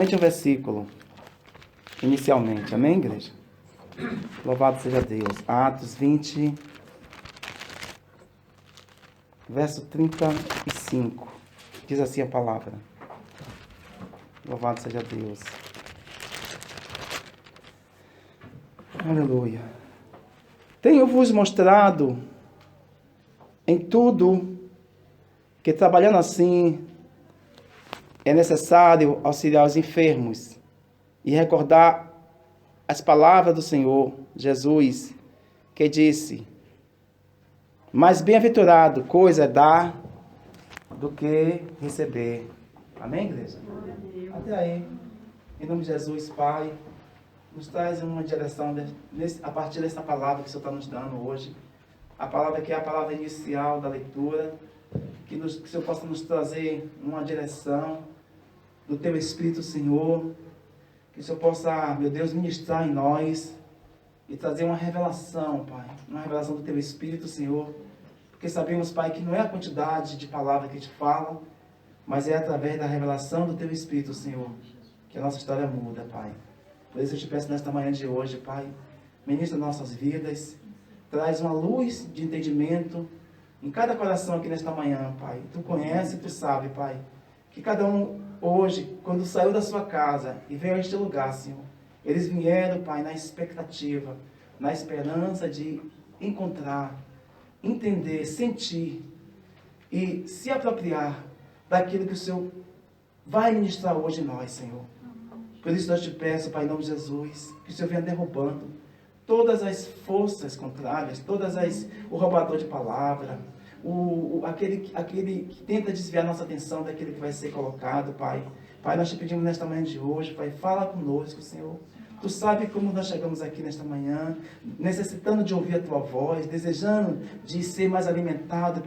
O versículo, inicialmente, amém, igreja? Louvado seja Deus. Atos 20, verso 35, diz assim a palavra. Louvado seja Deus. Aleluia. Tenho-vos mostrado em tudo que, trabalhando assim, é necessário auxiliar os enfermos e recordar as palavras do Senhor Jesus, que disse: mais bem-aventurado coisa é dar do que receber. Amém, igreja? Até aí, em nome de Jesus, Pai, nos traz uma direção a partir dessa palavra que o Senhor está nos dando hoje. A palavra que é a palavra inicial da leitura, que o Senhor possa nos trazer uma direção do Teu Espírito, Senhor, que o Senhor possa, meu Deus, ministrar em nós e trazer uma revelação, Pai, uma revelação do Teu Espírito, Senhor, porque sabemos, Pai, que não é a quantidade de palavras que te falam, mas é através da revelação do Teu Espírito, Senhor, que a nossa história muda, Pai. Por isso eu te peço nesta manhã de hoje, Pai, ministra nossas vidas, traz uma luz de entendimento em cada coração aqui nesta manhã, Pai. Tu conhece, Tu sabe, Pai, que cada um hoje, quando saiu da sua casa e veio a este lugar, Senhor, eles vieram, Pai, na expectativa, na esperança de encontrar, entender, sentir e se apropriar daquilo que o Senhor vai ministrar hoje em nós, Senhor. Por isso eu te peço, Pai, em nome de Jesus, que o Senhor venha derrubando todas as forças contrárias, o roubador de palavra, aquele que tenta desviar nossa atenção daquilo que vai ser colocado, Pai. Pai, nós te pedimos nesta manhã de hoje, Pai, fala conosco, Senhor. Tu sabe como nós chegamos aqui nesta manhã, necessitando de ouvir a Tua voz, desejando de ser mais alimentado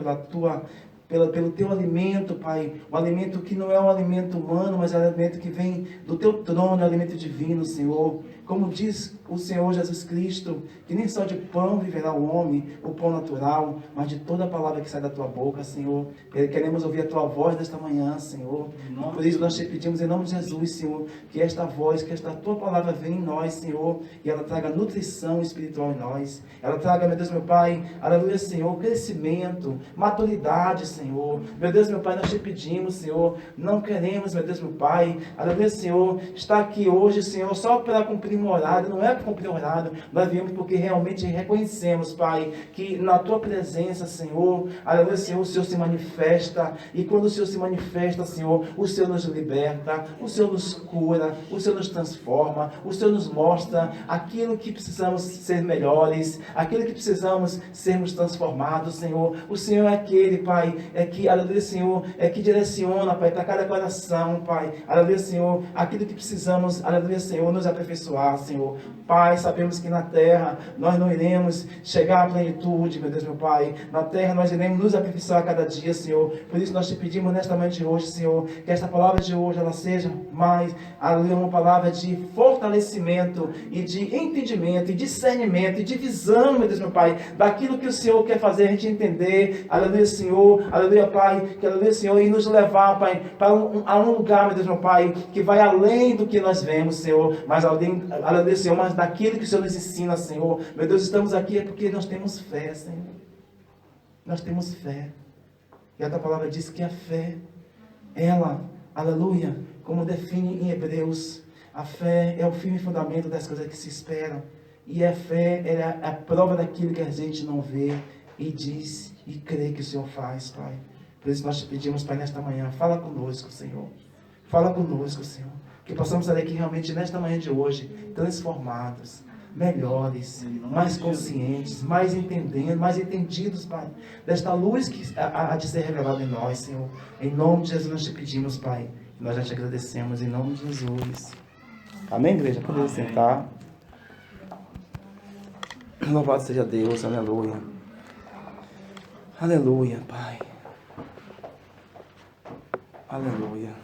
pelo Teu alimento, Pai. O alimento que não é um alimento humano, mas é um alimento que vem do Teu trono, é um alimento divino, Senhor. Como diz o Senhor Jesus Cristo, que nem só de pão viverá o homem, o pão natural, mas de toda a palavra que sai da Tua boca, Senhor. Queremos ouvir a Tua voz nesta manhã, Senhor. Por isso nós te pedimos em nome de Jesus, Senhor, que esta voz, que esta Tua palavra venha em nós, Senhor, e ela traga nutrição espiritual em nós. Ela traga, meu Deus, meu Pai, aleluia, Senhor, crescimento, maturidade, Senhor. Meu Deus, meu Pai, nós te pedimos, Senhor, não queremos, meu Deus, meu Pai, aleluia, Senhor, estar aqui hoje, Senhor, só para cumprir um horário, não é para cumprir um horário, nós viemos porque realmente reconhecemos, Pai, que na Tua presença, Senhor, aleluia, Senhor, o Senhor se manifesta, e quando o Senhor se manifesta, Senhor, o Senhor nos liberta, o Senhor nos cura, o Senhor nos transforma, o Senhor nos mostra aquilo que precisamos ser melhores, aquilo que precisamos sermos transformados, Senhor. O Senhor é aquele, Pai, aleluia, Senhor, que direciona, Pai, para cada coração, Pai, aleluia, Senhor, aquilo que precisamos, aleluia, Senhor, nos aperfeiçoar, Senhor. Pai, sabemos que na terra nós não iremos chegar à plenitude, meu Deus, meu Pai. Na terra nós iremos nos aperfeiçoar a cada dia, Senhor. Por isso nós te pedimos nesta manhã de hoje, Senhor, que esta palavra de hoje ela seja mais, aleluia, uma palavra de fortalecimento e de entendimento e discernimento e de visão, meu Deus, meu Pai, daquilo que o Senhor quer fazer a gente entender, aleluia, Senhor, aleluia, Pai, que aleluia, Senhor, e nos levar, Pai, para um lugar, meu Deus, meu Pai, que vai além do que nós vemos, Senhor, mas além, aleluia, Senhor, mas daquilo que o Senhor nos ensina, Senhor. Meu Deus, estamos aqui é porque nós temos fé, Senhor. Nós temos fé. E a tua palavra diz que a fé, ela, aleluia, como define em Hebreus, a fé é o firme fundamento das coisas que se esperam. E a fé é a prova daquilo que a gente não vê e diz e crê que o Senhor faz, Pai. Por isso nós te pedimos, Pai, nesta manhã, fala conosco, Senhor. Fala conosco, Senhor. Que possamos sair aqui realmente nesta manhã de hoje, transformados, melhores, mais conscientes, mais entendendo, mais entendidos, Pai, desta luz que há de ser revelada em nós, Senhor. Em nome de Jesus nós te pedimos, Pai. Nós já te agradecemos em nome de Jesus. Amém, igreja? Podemos sentar. Louvado seja Deus, aleluia. Aleluia, Pai. Aleluia.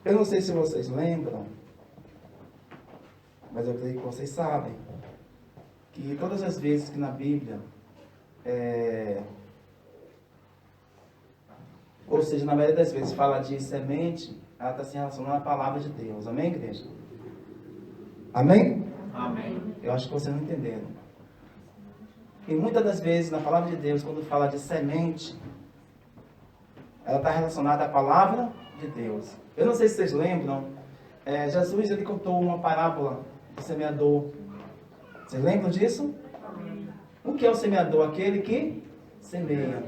Eu não sei se vocês lembram, mas eu creio que vocês sabem, que todas as vezes que na Bíblia ou seja, na maioria das vezes fala de semente, ela está se relacionando à palavra de Deus. Amém, igreja? Amém? Amém. Eu acho que vocês não entenderam. E muitas das vezes, na palavra de Deus, quando fala de semente, ela está relacionada à palavra de Deus. Eu não sei se vocês lembram, Jesus ele contou uma parábola do semeador. Vocês lembram disso? O que é o semeador? Aquele que semeia.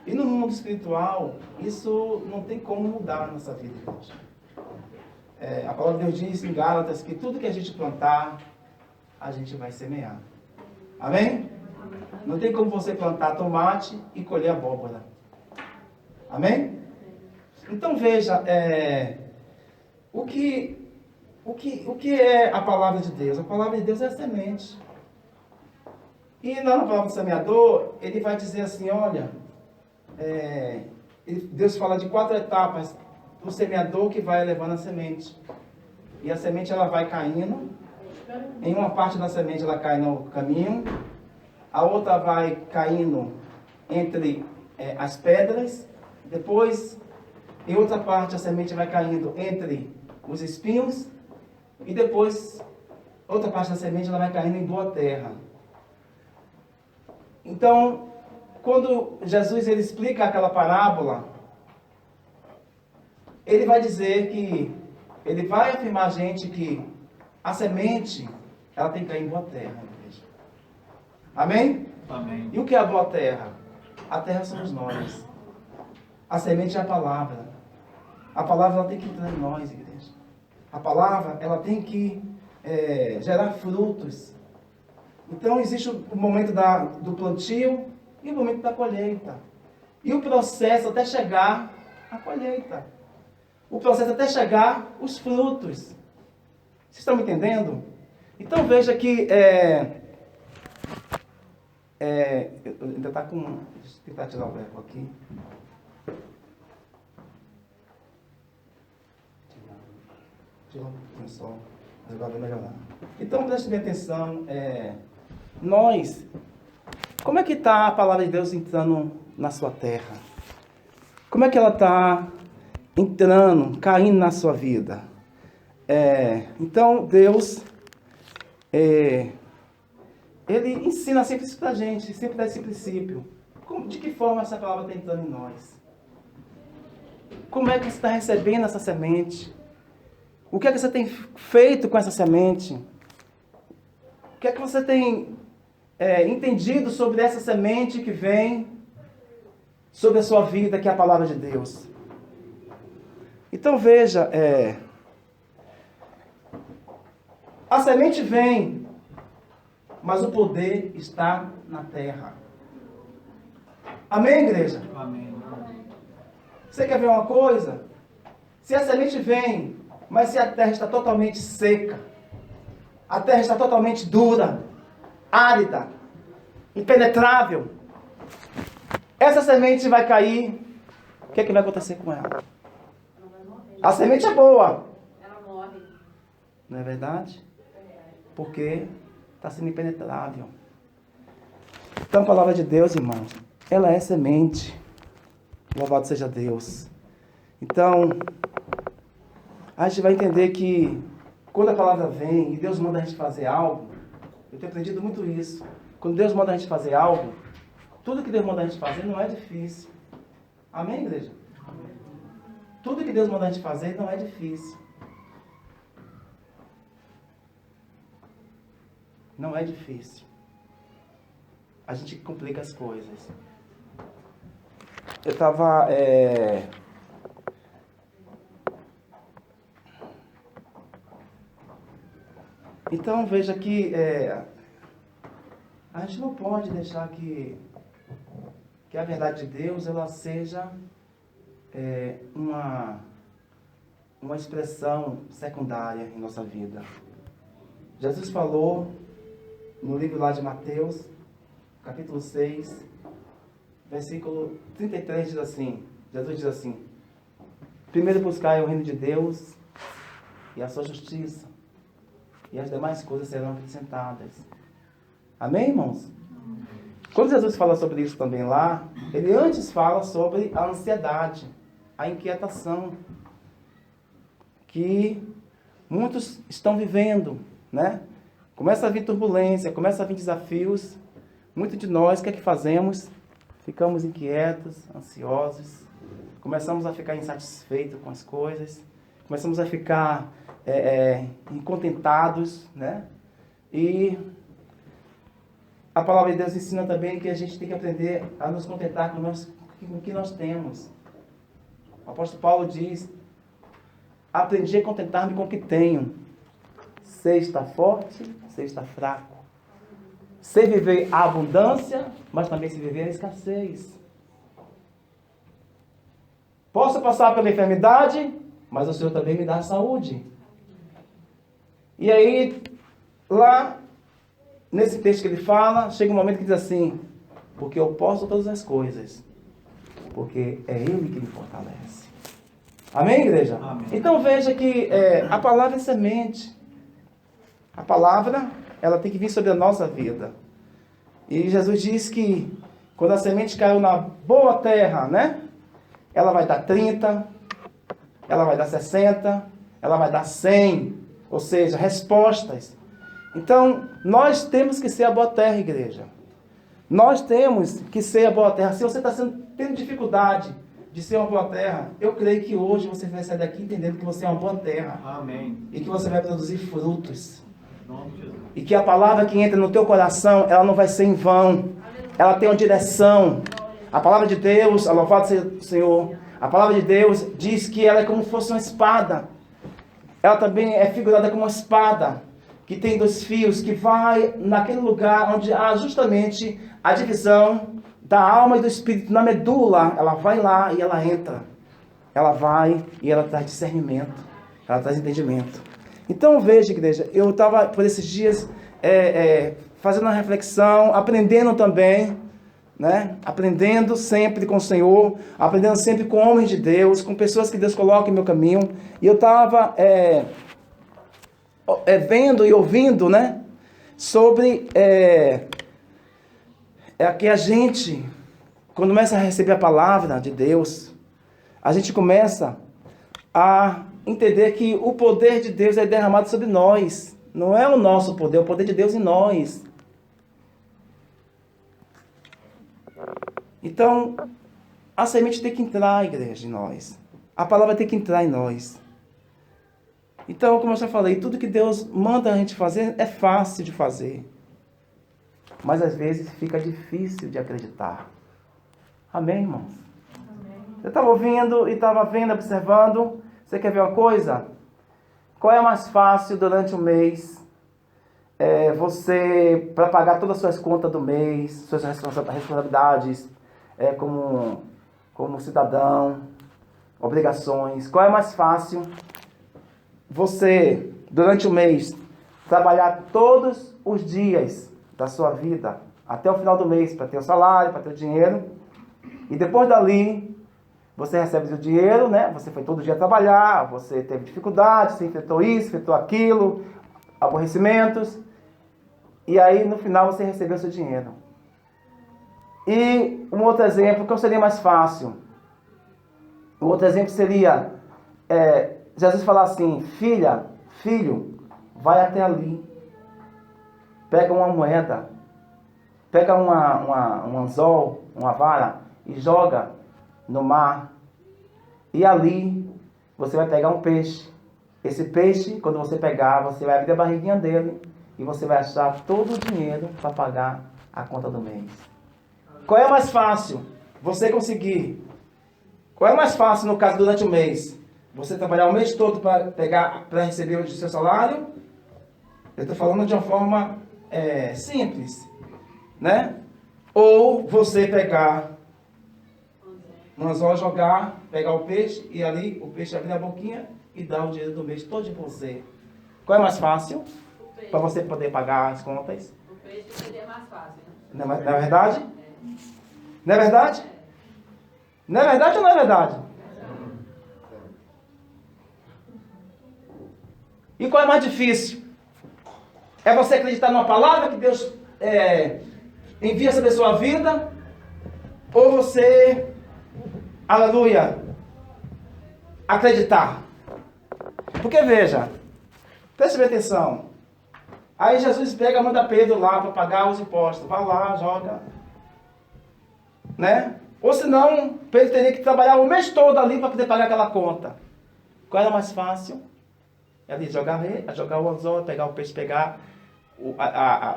E no mundo espiritual, isso não tem como mudar na nossa vida, gente. A palavra de Deus diz em Gálatas que tudo que a gente plantar, a gente vai semear. Amém? Não tem como você plantar tomate e colher abóbora. Amém? Então veja, o que é a palavra de Deus? A palavra de Deus é a semente. E na palavra do semeador, ele vai dizer assim, olha, Deus fala de 4 etapas do semeador que vai levando a semente. E a semente ela vai caindo. Em uma parte da semente ela cai no caminho. A outra vai caindo entre as pedras. Depois, em outra parte, a semente vai caindo entre os espinhos. E depois, outra parte da semente ela vai caindo em boa terra. Então, quando Jesus ele explica aquela parábola, ele vai dizer que, ele vai afirmar a gente que a semente, ela tem que cair em boa terra. Amém? Amém. E o que é a boa terra? A terra somos nós. A semente é a palavra. A palavra ela tem que entrar em nós, igreja. A palavra ela tem que gerar frutos. Então existe o momento do plantio e o momento da colheita. E o processo até chegar à colheita. O processo até chegar os frutos. Vocês estão me entendendo? Então veja que ainda está com... Deixa eu tentar tirar o eco aqui. Tira um pouquinho só. Mas agora vai melhorar. Então preste bem atenção. Nós... Como é que está a palavra de Deus entrando na sua terra? Como é que ela está entrando, caindo na sua vida? Então, Deus, Ele ensina sempre isso para a gente, sempre dá esse princípio. De que forma essa palavra está entrando em nós? Como é que você está recebendo essa semente? O que é que você tem feito com essa semente? O que é que você tem entendido sobre essa semente que vem sobre a sua vida, que é a palavra de Deus? Então veja, a semente vem, mas o poder está na terra. Amém, igreja? Amém. Você quer ver uma coisa? Se a semente vem, mas se a terra está totalmente seca, a terra está totalmente dura, árida, impenetrável, essa semente vai cair, o que é que vai acontecer com ela? A semente é boa. Ela morre. Não é verdade? Porque está sendo impenetrável. Então a palavra de Deus, irmãos, ela é semente. Louvado seja Deus. Então, a gente vai entender que quando a palavra vem e Deus manda a gente fazer algo, eu tenho aprendido muito isso. Quando Deus manda a gente fazer algo, tudo que Deus manda a gente fazer não é difícil. Amém, igreja? Tudo que Deus manda a gente fazer não é difícil. Não é difícil. A gente complica as coisas. Eu estava... Então, veja que a gente não pode deixar que a verdade de Deus ela seja uma expressão secundária em nossa vida. Jesus falou no livro lá de Mateus, capítulo 6, versículo 33, diz assim, Jesus diz assim: primeiro buscai o reino de Deus e a sua justiça, e as demais coisas serão acrescentadas. Amém, irmãos? Quando Jesus fala sobre isso também lá, ele antes fala sobre a ansiedade, a inquietação que muitos estão vivendo, né? Começa a vir turbulência, começa a vir desafios. Muitos de nós, o que é que fazemos? Ficamos inquietos, ansiosos, começamos a ficar insatisfeitos com as coisas, começamos a ficar incontentados, né? E a palavra de Deus ensina também que a gente tem que aprender a nos contentar com o que nós temos. O apóstolo Paulo diz: aprendi a contentar-me com o que tenho. Sei estar forte, sei estar fraco. Sei viver a abundância, mas também sei viver a escassez. Posso passar pela enfermidade, mas o Senhor também me dá a saúde. E aí, lá, nesse texto que ele fala, chega um momento que diz assim: porque eu posso todas as coisas, porque é Ele que me fortalece. Amém, igreja? Amém. Então veja que a palavra é semente. A palavra, ela tem que vir sobre a nossa vida. E Jesus diz que quando a semente caiu na boa terra, né? Ela vai dar 30, ela vai dar 60, ela vai dar 100. Ou seja, respostas. Então, nós temos que ser a boa terra, igreja. Nós temos que ser a boa terra. Se você está tendo dificuldade de ser uma boa terra, eu creio que hoje você vai sair daqui entendendo que você é uma boa terra. Amém. E que você vai produzir frutos. Em nome de Jesus. E que a palavra que entra no teu coração, ela não vai ser em vão. Ela tem uma direção. A palavra de Deus, louvado seja o Senhor, a palavra de Deus diz que ela é como se fosse uma espada. Ela também é figurada como uma espada, que tem 2 fios, que vai naquele lugar onde há justamente a divisão da alma e do espírito, na medula. Ela vai lá e ela entra. Ela vai e ela traz discernimento, ela traz entendimento. Então veja, igreja, eu estava por esses dias fazendo uma reflexão, aprendendo também, né? Aprendendo sempre com o Senhor, aprendendo sempre com homens de Deus, com pessoas que Deus coloca em meu caminho. E eu estava vendo e ouvindo, né? Sobre que a gente, quando começa a receber a palavra de Deus, a gente começa a entender que o poder de Deus é derramado sobre nós. Não é o nosso poder, é o poder de Deus em nós. Então, a semente tem que entrar, igreja, em nós. A palavra tem que entrar em nós. Então, como eu já falei, tudo que Deus manda a gente fazer é fácil de fazer. Mas às vezes fica difícil de acreditar. Amém, irmãos? Amém. Eu estava ouvindo e estava vendo, observando. Você quer ver uma coisa? Qual é mais fácil durante o mês? Você, para pagar todas as suas contas do mês, suas responsabilidades, como cidadão, obrigações. Qual é mais fácil? Você, durante o mês, trabalhar todos os dias da sua vida, até o final do mês, para ter o salário, para ter o dinheiro. E depois dali, você recebe o dinheiro, né? Você foi todo dia trabalhar, você teve dificuldade, você enfrentou isso, enfrentou aquilo, aborrecimentos. E aí, no final, você recebeu o seu dinheiro. E um outro exemplo, qual seria mais fácil? O outro exemplo seria, Jesus falar assim: filha, filho, vai até ali. Pega uma moeda, pega um anzol, uma vara e joga no mar. E ali você vai pegar um peixe. Esse peixe, quando você pegar, você vai abrir a barriguinha dele e você vai achar todo o dinheiro para pagar a conta do mês. Qual é mais fácil você conseguir? Qual é mais fácil no caso durante o mês? Você trabalhar o mês todo para receber o seu salário? Eu estou falando de uma forma simples, né? Ou você pegar um anzol, jogar, pegar o peixe e ali o peixe abrir a boquinha e dar o dinheiro do mês todo de você. Qual é mais fácil para você poder pagar as contas? O peixe seria mais fácil, né? Não é verdade? Não é verdade? Não é verdade ou não é verdade? E qual é mais difícil? É você acreditar numa palavra que Deus envia sobre a sua vida, ou você, aleluia, acreditar. Porque veja, preste bem atenção. Aí Jesus pega, manda Pedro lá para pagar os impostos. Vai lá, joga. Né? Ou senão, Pedro teria que trabalhar o mês todo ali para poder pagar aquela conta. Qual era mais fácil? É ali jogar o anzol, pegar o peixe, pegar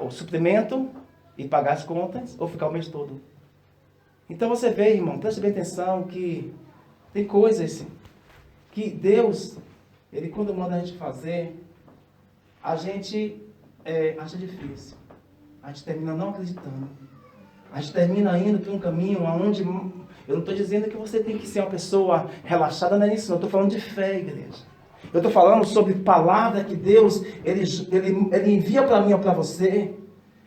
o suprimento e pagar as contas, ou ficar o mês todo. Então você vê, irmão, preste bem atenção que tem coisas que Deus, Ele quando manda a gente fazer, a gente acha difícil. A gente termina não acreditando. A gente termina indo por um caminho onde... Eu não estou dizendo que você tem que ser uma pessoa relaxada, não é isso. Eu estou falando de fé, igreja. Eu estou falando sobre palavra que Deus ele envia para mim ou para você.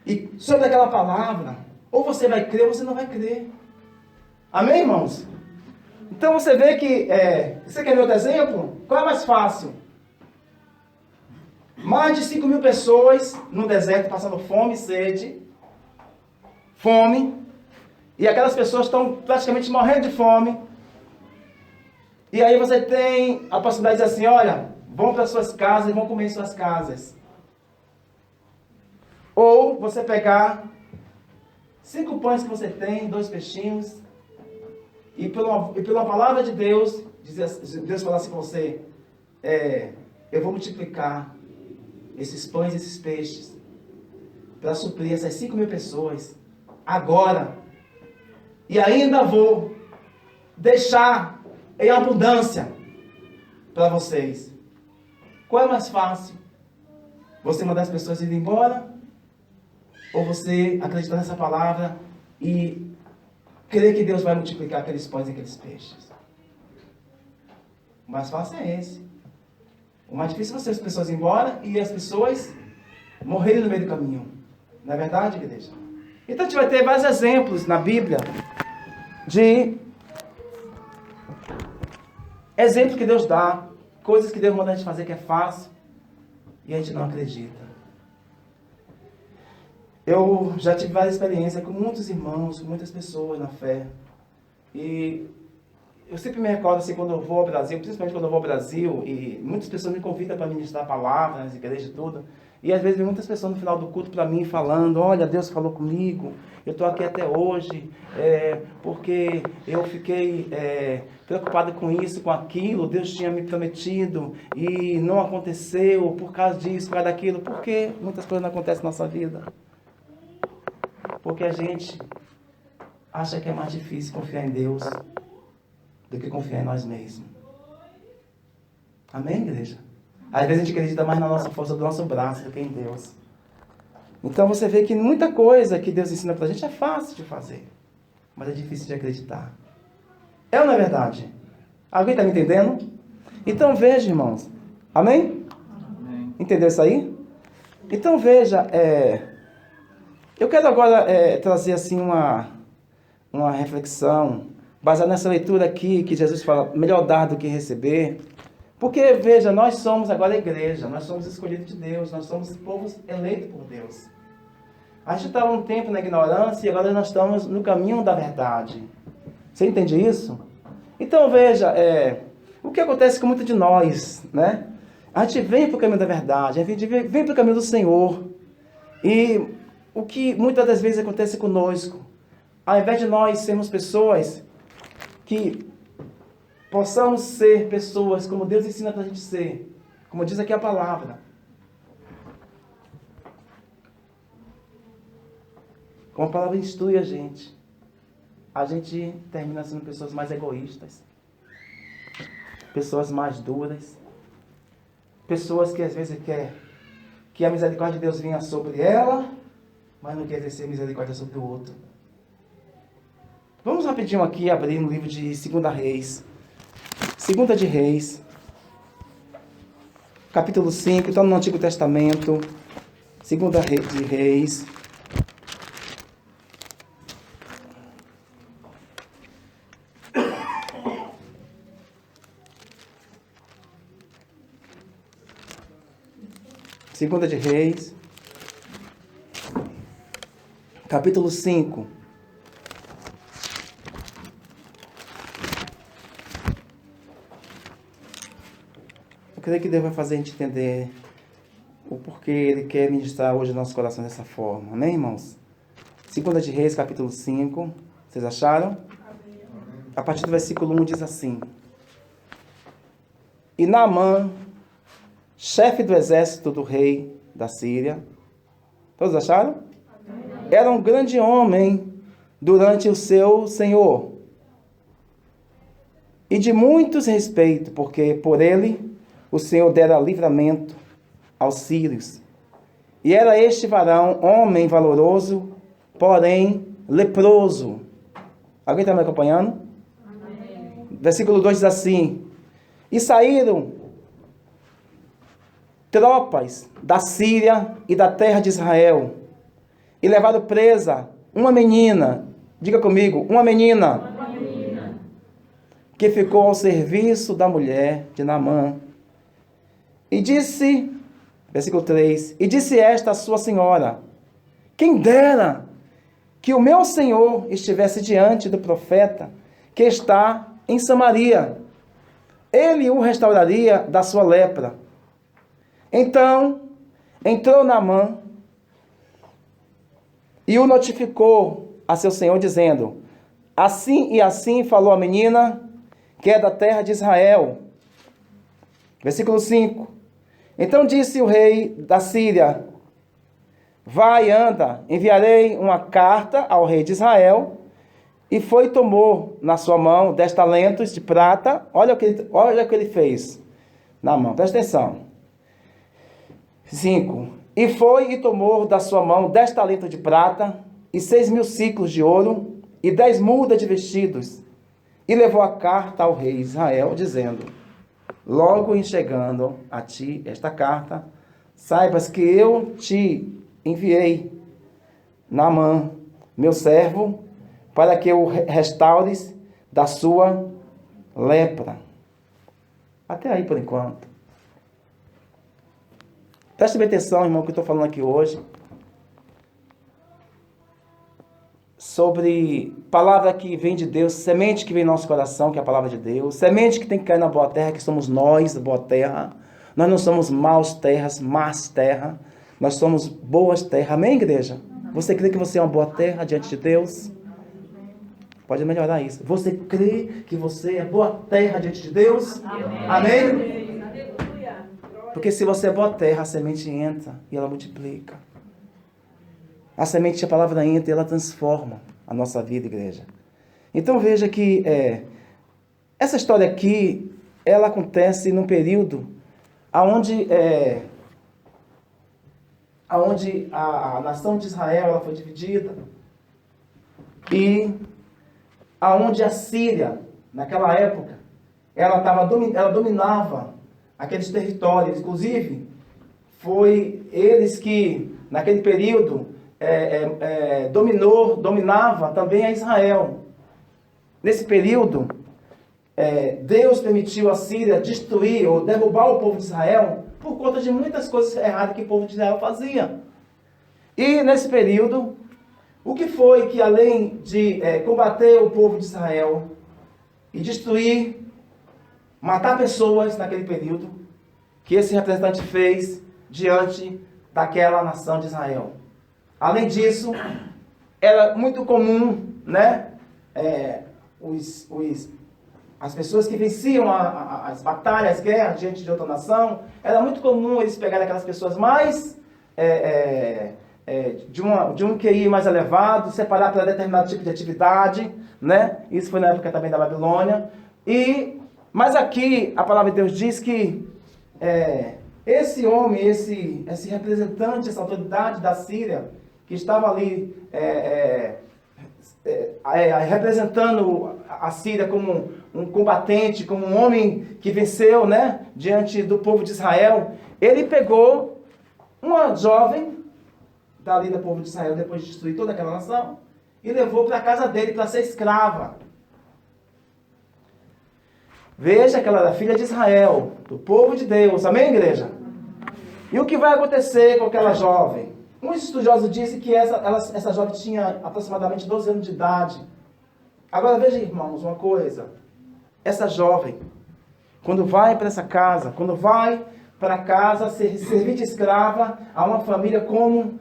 E sobre aquela palavra, ou você vai crer ou você não vai crer. Amém, irmãos? Então você vê que... você quer ver outro exemplo? Qual é mais fácil? Mais de 5.000 pessoas no deserto passando fome e sede. Fome. E aquelas pessoas estão praticamente morrendo de fome. E aí você tem a possibilidade de dizer assim, olha, vão para suas casas e vão comer em suas casas. Ou você pegar 5 pães que você tem, 2 peixinhos, e pela palavra de Deus, Deus falar assim com você, eu vou multiplicar esses pães e esses peixes para suprir essas 5.000 pessoas agora. E ainda vou deixar em abundância para vocês. Qual é mais fácil? Você mandar as pessoas irem embora? Ou você acreditar nessa palavra e crer que Deus vai multiplicar aqueles pães e aqueles peixes? O mais fácil é esse. O mais difícil é você as pessoas irem embora e as pessoas morrerem no meio do caminho. Não é verdade, igreja? Então a gente vai ter vários exemplos na Bíblia de exemplos que Deus dá, coisas que Deus manda a gente fazer que é fácil e a gente não acredita. Eu já tive várias experiências com muitos irmãos, com muitas pessoas na fé. E eu sempre me recordo assim, quando eu vou ao Brasil, principalmente quando eu vou ao Brasil, e muitas pessoas me convidam para ministrar a palavra nas igrejas e tudo. E às vezes vem muitas pessoas no final do culto para mim falando, olha, Deus falou comigo, eu estou aqui até hoje, porque eu fiquei preocupado com isso, com aquilo, Deus tinha me prometido e não aconteceu por causa disso, por causa daquilo. Por que muitas coisas não acontecem na nossa vida? Porque a gente acha que é mais difícil confiar em Deus do que confiar em nós mesmos. Amém, igreja? Às vezes a gente acredita mais na nossa força do nosso braço do que em Deus. Então você vê que muita coisa que Deus ensina pra gente é fácil de fazer, mas é difícil de acreditar. É ou não é verdade? Alguém está me entendendo? Então veja, irmãos. Amém? Amém. Entendeu isso aí? Então veja, eu quero agora trazer assim uma reflexão, baseada nessa leitura aqui, que Jesus fala, melhor dar do que receber. Porque, veja, nós somos agora a igreja, nós somos escolhidos de Deus, nós somos povos eleitos por Deus. A gente estava um tempo na ignorância e agora nós estamos no caminho da verdade. Você entende isso? Então, veja, o que acontece com muitos de nós, né? A gente vem para o caminho da verdade, a gente vem para o caminho do Senhor. E o que muitas das vezes acontece conosco, ao invés de nós sermos pessoas que possamos ser pessoas como Deus ensina para a gente ser, como diz aqui a palavra, como a palavra instrui a gente termina sendo pessoas mais egoístas, pessoas mais duras, pessoas que às vezes quer que a misericórdia de Deus venha sobre ela, mas não quer exercer misericórdia sobre o outro. Vamos rapidinho aqui abrir no livro de 2 Reis. 2 de Reis, capítulo 5, está no Antigo Testamento. 2 de Reis. Segunda de Reis, capítulo 5. Eu creio que Deus vai fazer a gente entender o porquê Ele quer ministrar hoje no nosso coração dessa forma. Amém, irmãos? 2 de Reis, capítulo 5. Vocês acharam? Amém. A partir do versículo 1 diz assim: E Naamã, chefe do exército do rei da Síria, todos acharam? Amém. Era um grande homem durante o seu senhor, e de muitos respeito, porque por ele o Senhor dera livramento aos sírios. E era este varão, homem valoroso, porém leproso. Alguém está me acompanhando? Amém. Versículo 2 diz assim: E saíram tropas da Síria e da terra de Israel, e levaram presa uma menina, diga comigo, uma menina, que ficou ao serviço da mulher de Naamã. E disse, versículo 3, e disse esta a sua senhora: Quem dera que o meu senhor estivesse diante do profeta que está em Samaria, ele o restauraria da sua lepra. Então entrou Naamã e o notificou a seu senhor, dizendo: Assim e assim falou a menina, que é da terra de Israel. Versículo 5. Então disse o rei da Síria: Vai, anda, enviarei uma carta ao rei de Israel. E foi e tomou na sua mão 10 talentos de prata. Olha o que ele fez na mão, presta atenção. 5. E foi e tomou da sua mão 10 talentos de prata, e 6.000 ciclos de ouro, e 10 mudas de vestidos. E levou a carta ao rei de Israel, dizendo: Logo em chegando a ti esta carta, saibas que eu te enviei Naamã, meu servo, para que o restaures da sua lepra. Até aí por enquanto. Preste bem atenção, irmão, que eu estou falando aqui hoje. Sobre palavra que vem de Deus, semente que vem no nosso coração, que é a palavra de Deus, semente que tem que cair na boa terra, que somos nós, boa terra. Nós não somos maus terras, más terra, nós somos boas terras. Amém, igreja? Você crê que você é uma boa terra diante de Deus? Pode melhorar isso. Você crê que você é boa terra diante de Deus? Amém? Porque se você é boa terra, a semente entra e ela multiplica. A semente, a palavra entra e ela transforma a nossa vida, igreja. Então veja que essa história aqui, ela acontece num período onde a nação de Israel ela foi dividida e aonde a Síria, naquela época, ela dominava aqueles territórios. Inclusive, foi eles que, naquele período, dominava também a Israel. Nesse período, Deus permitiu a Síria destruir ou derrubar o povo de Israel por conta de muitas coisas erradas que o povo de Israel fazia. E nesse período, o que foi que, além de combater o povo de Israel e destruir, matar pessoas naquele período, que esse representante fez diante daquela nação de Israel? Além disso, era muito comum, né, as pessoas que venciam as batalhas, as guerras diante de outra nação, era muito comum eles pegarem aquelas pessoas mais de um QI mais elevado, separar para determinado tipo de atividade, né? Isso foi na época também da Babilônia. Mas aqui a palavra de Deus diz que esse homem, esse representante, essa autoridade da Síria, que estava ali representando a Síria como um combatente, como um homem que venceu, né, diante do povo de Israel, ele pegou uma jovem dali do povo de Israel, depois de destruir toda aquela nação, e levou para a casa dele para ser escrava. Veja que ela era filha de Israel, do povo de Deus. Amém, igreja? E o que vai acontecer com aquela jovem? Muitos estudiosos dizem que essa jovem tinha aproximadamente 12 anos de idade. Agora veja, irmãos, uma coisa. Essa jovem, quando vai para essa casa, servir de escrava a uma família como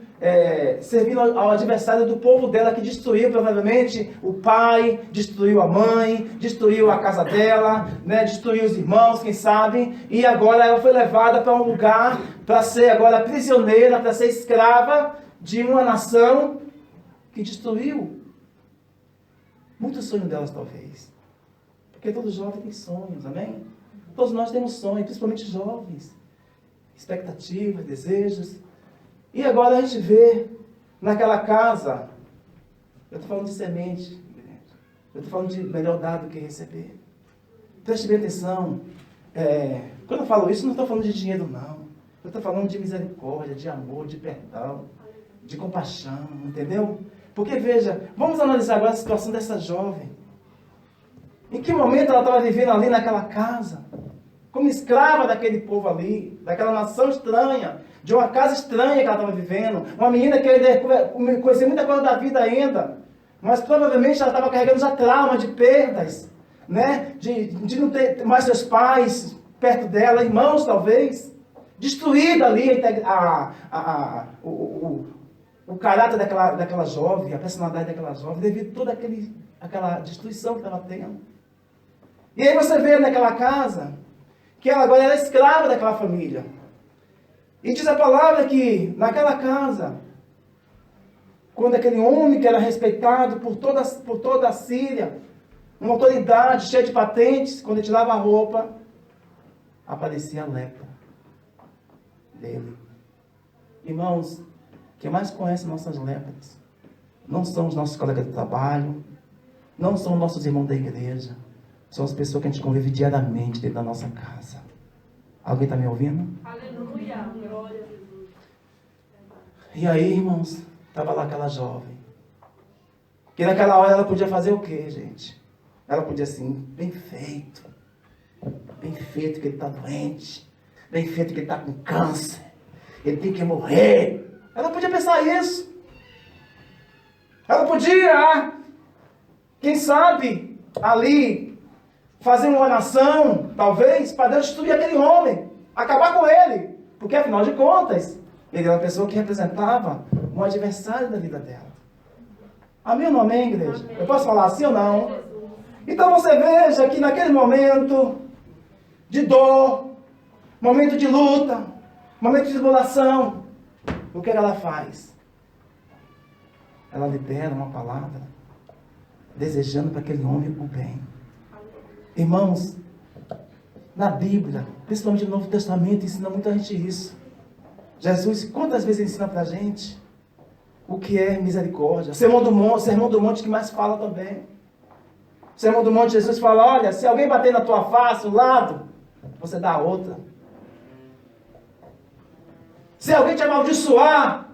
servindo ao adversário do povo dela, que destruiu provavelmente o pai, destruiu a mãe, destruiu a casa dela, né, destruiu os irmãos, quem sabe, e agora ela foi levada para um lugar para ser agora prisioneira, para ser escrava de uma nação que destruiu muitos sonhos delas, talvez. Porque todo jovem tem sonhos, amém? Todos nós temos sonhos, principalmente jovens. Expectativas, desejos. E agora a gente vê naquela casa, eu estou falando de semente, eu estou falando de melhor dar do que receber. Preste bem atenção. Quando eu falo isso, não estou falando de dinheiro, não. Eu estou falando de misericórdia, de amor, de perdão, de compaixão, entendeu? Porque veja, vamos analisar agora a situação dessa jovem. Em que momento ela estava vivendo ali naquela casa? Como escrava daquele povo ali, daquela nação estranha, de uma casa estranha que ela estava vivendo. Uma menina que ainda conhecia muita coisa da vida ainda, mas provavelmente ela estava carregando já trauma de perdas, né? De não ter mais seus pais perto dela, irmãos talvez. Destruída ali o caráter daquela jovem, a personalidade daquela jovem, devido a toda aquela destruição que estava tendo. E aí você vê naquela casa que ela agora era escrava daquela família. E diz a palavra que naquela casa, quando aquele homem que era respeitado por toda a Síria, uma autoridade cheia de patentes, quando ele tirava a roupa, aparecia a lepra dele. Irmãos, quem mais conhece nossas lepras não são os nossos colegas de trabalho, não são os nossos irmãos da igreja, são as pessoas que a gente convive diariamente dentro da nossa casa. Alguém está me ouvindo? Aleluia, glória a Jesus. E aí, irmãos, estava lá aquela jovem. Que naquela hora ela podia fazer o quê, gente? Ela podia assim, bem feito que ele está doente, bem feito que ele está com câncer, ele tem que morrer. Ela podia pensar isso. Ela podia, quem sabe, ali, fazer uma oração, talvez, para Deus destruir aquele homem, acabar com ele. Porque, afinal de contas, ele era uma pessoa que representava um adversário da vida dela. Amém ou não amém, igreja? Amém. Eu posso falar assim ou não? Então você veja que naquele momento de dor, momento de luta, momento de tribulação, o que ela faz? Ela libera uma palavra, desejando para aquele homem o bem. Irmãos, na Bíblia, principalmente no Novo Testamento, ensina muita gente isso. Jesus, quantas vezes ensina para a gente o que é misericórdia? Sermão do Monte que mais fala também. Sermão do Monte, Jesus fala, olha, se alguém bater na tua face, o lado, você dá a outra. Se alguém te amaldiçoar,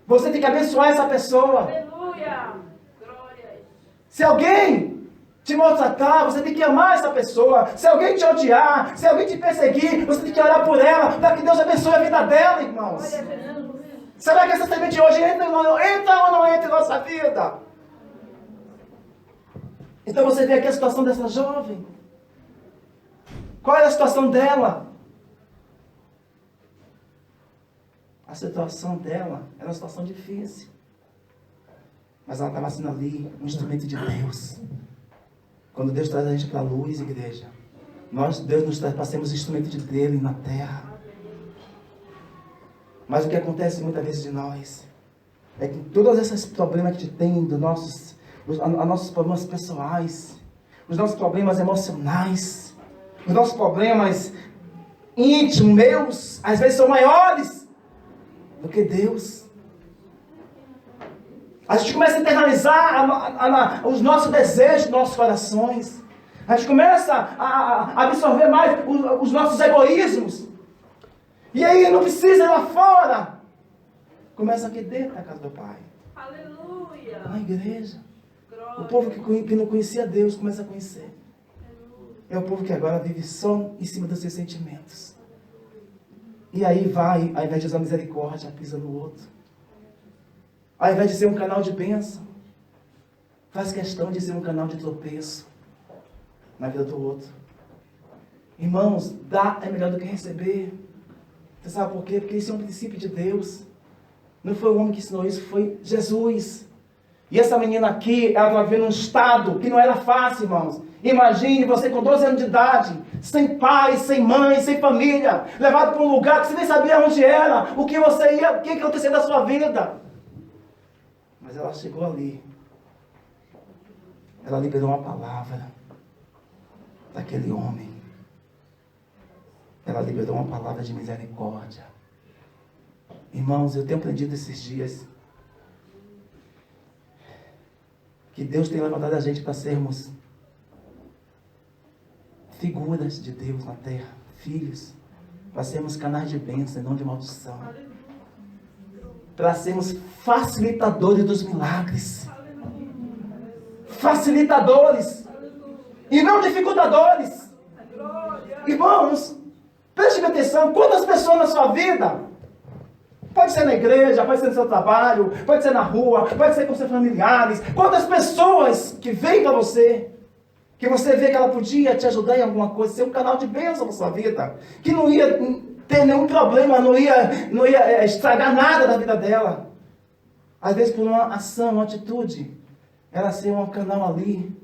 você tem que abençoar essa pessoa. Aleluia, glória. Se alguém te maltratar, você tem que amar essa pessoa. Se alguém te odiar, se alguém te perseguir, você tem que orar por ela, para que Deus abençoe a vida dela, irmãos. Será que essa semente hoje entra ou não entra em nossa vida? Então você vê aqui a situação dessa jovem. Qual é a situação dela? A situação dela era uma situação difícil. Mas ela estava sendo ali um instrumento de Deus. Quando Deus traz a gente para a luz, igreja, Deus nos traz para sermos instrumento dele na terra. Mas o que acontece muitas vezes de nós é que todos esses problemas que a gente tem os nossos problemas pessoais, os nossos problemas emocionais, os nossos problemas íntimos, meus, às vezes são maiores do que Deus. A gente começa a internalizar os nossos desejos, nossos corações. A gente começa a absorver mais os nossos egoísmos. E aí não precisa ir lá fora. Começa aqui dentro da casa do Pai. Aleluia. Na igreja. Glória. O povo que não conhecia Deus começa a conhecer. É o povo que agora vive só em cima dos seus sentimentos. E aí vai, ao invés de usar misericórdia, pisa no outro. Ao invés de ser um canal de bênção, faz questão de ser um canal de tropeço na vida do outro. Irmãos, dar é melhor do que receber. Você sabe por quê? Porque isso é um princípio de Deus. Não foi o homem que ensinou isso, foi Jesus. E essa menina aqui, ela estava vivendo um estado que não era fácil, irmãos. Imagine você com 12 anos de idade, sem pai, sem mãe, sem família, levado para um lugar que você nem sabia onde era, o que ia acontecer da sua vida. Mas ela chegou ali. Ela liberou uma palavra daquele homem. Ela liberou uma palavra de misericórdia. Irmãos, eu tenho aprendido esses dias que Deus tem levantado a gente para sermos figuras de Deus na terra, filhos, para sermos canais de bênção e não de maldição, para sermos facilitadores dos milagres, facilitadores e não dificultadores. Irmãos, preste atenção, quantas pessoas na sua vida, pode ser na igreja, pode ser no seu trabalho, pode ser na rua, pode ser com seus familiares, quantas pessoas que vêm para você, que você vê que ela podia te ajudar em alguma coisa, ser um canal de bênção na sua vida, que não ia ter nenhum problema, não ia estragar nada da vida dela. Às vezes por uma ação, uma atitude, ela ser um canal ali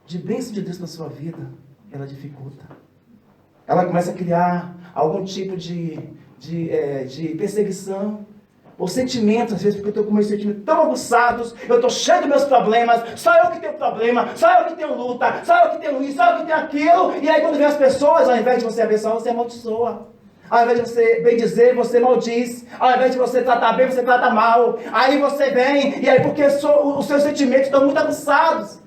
de bênção de Deus na sua vida, ela dificulta. Ela começa a criar algum tipo de perseguição, ou sentimentos, às vezes, porque eu estou com meus sentimentos tão aguçados, eu estou cheio dos meus problemas, só eu que tenho problema, só eu que tenho luta, só eu que tenho isso, só eu que tenho aquilo, e aí quando vem as pessoas, ao invés de você abençoar, você amaldiçoa. Ao invés de você bem dizer, você maldiz. Ao invés de você tratar bem, você trata mal. Aí você vem, e aí porque os seus sentimentos estão muito aguçados.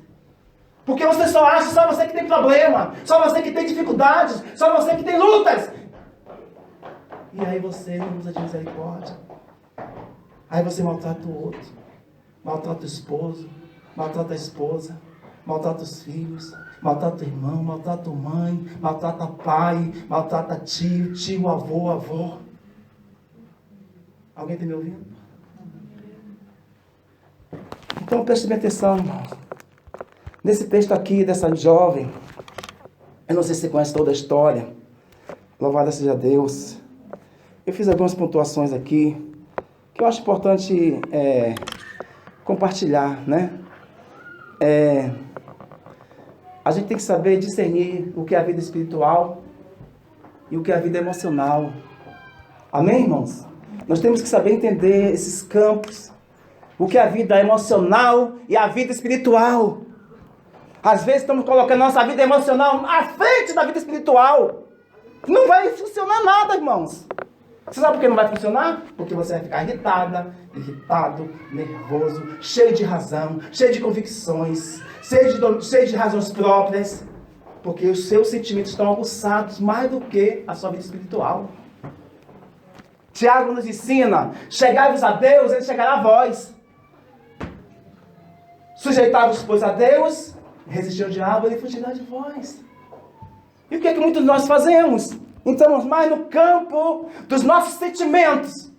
Porque você só acha, só você que tem problema, só você que tem dificuldades, só você que tem lutas. E aí você não usa de misericórdia. Aí você maltrata o outro, maltrata o esposo, maltrata a esposa, maltrata os filhos, maltrata o irmão, maltrata a mãe, maltrata pai, maltrata tio, avô, avó. Alguém está me ouvindo? Então preste bem atenção, irmãos. Nesse texto aqui, dessa jovem, eu não sei se você conhece toda a história, louvado seja Deus. Eu fiz algumas pontuações aqui, que eu acho importante compartilhar, né? A gente tem que saber discernir o que é a vida espiritual e o que é a vida emocional. Amém, irmãos? Nós temos que saber entender esses campos, o que é a vida emocional e a vida espiritual. Às vezes estamos colocando nossa vida emocional à frente da vida espiritual. Não vai funcionar nada, irmãos. Você sabe por que não vai funcionar? Porque você vai ficar irritado, nervoso, cheio de razão, cheio de convicções, cheio de razões próprias. Porque os seus sentimentos estão aguçados mais do que a sua vida espiritual. Tiago nos ensina, chegai-vos a Deus, ele chegará a vós. Sujeitai-vos, pois, a Deus, resistir ao diabo, ele fugirá de vós. E o que é que muitos de nós fazemos? Entramos mais no campo dos nossos sentimentos,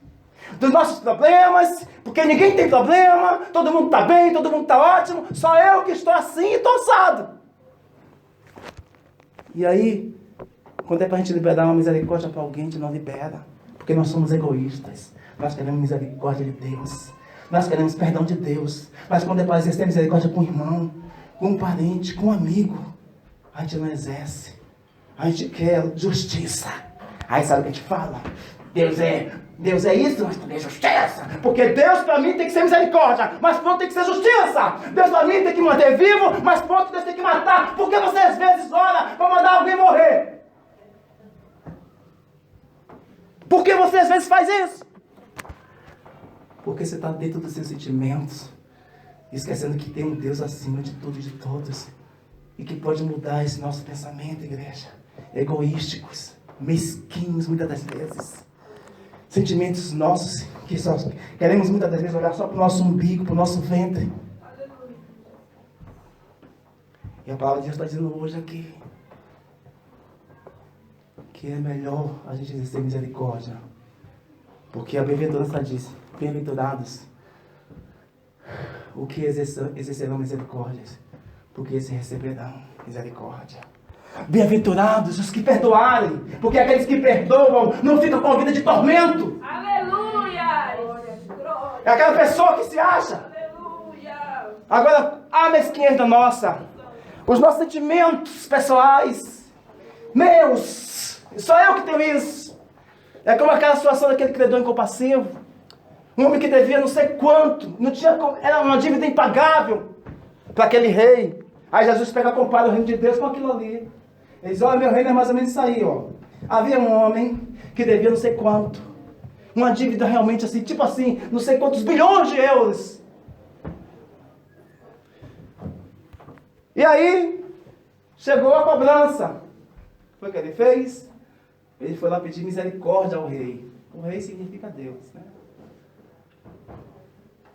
dos nossos problemas, porque ninguém tem problema, todo mundo está bem, todo mundo está ótimo, só eu que estou assim e estou assado. E aí, quando é para a gente liberar uma misericórdia para alguém, a gente não libera, porque nós somos egoístas, nós queremos misericórdia de Deus, nós queremos perdão de Deus, mas quando é para exercer misericórdia com um irmão, com um parente, com um amigo, a gente não exerce. A gente quer justiça. Aí sabe o que a gente fala? Deus é isso, mas também é justiça. Porque Deus para mim tem que ser misericórdia, mas pronto tem que ser justiça. Deus para mim tem que manter vivo, mas pronto Deus tem que matar. Por que você às vezes ora para mandar alguém morrer? Por que você às vezes faz isso? Porque você está dentro dos seus sentimentos, esquecendo que tem um Deus acima de tudo e de todos. E que pode mudar esse nosso pensamento, igreja. Egoísticos, mesquinhos muitas das vezes. Sentimentos nossos, que só queremos muitas das vezes olhar só para o nosso umbigo, para o nosso ventre. E a palavra de Deus está dizendo hoje aqui que é melhor a gente exercer misericórdia. Porque a bem-aventurança diz, bem-aventurados o que exercerão misericórdias, porque esses receberão misericórdia. Bem-aventurados os que perdoarem, porque aqueles que perdoam não ficam com a vida de tormento. Aleluia. Glória. É aquela pessoa que se acha. Aleluia. Agora, a mesquinhez nossa, os nossos sentimentos pessoais, meus, só eu que tenho isso. É como aquela situação daquele credor incompassivo, um homem que devia não sei quanto, não tinha, era uma dívida impagável para aquele rei. Aí Jesus pega e compara o reino de Deus com aquilo ali. Ele diz, olha, meu reino é mais ou menos isso aí, ó. Havia um homem que devia não sei quanto, uma dívida realmente assim, tipo assim, não sei quantos bilhões de euros. E aí, chegou a cobrança. Foi o que ele fez? Ele foi lá pedir misericórdia ao rei. O rei significa Deus, né?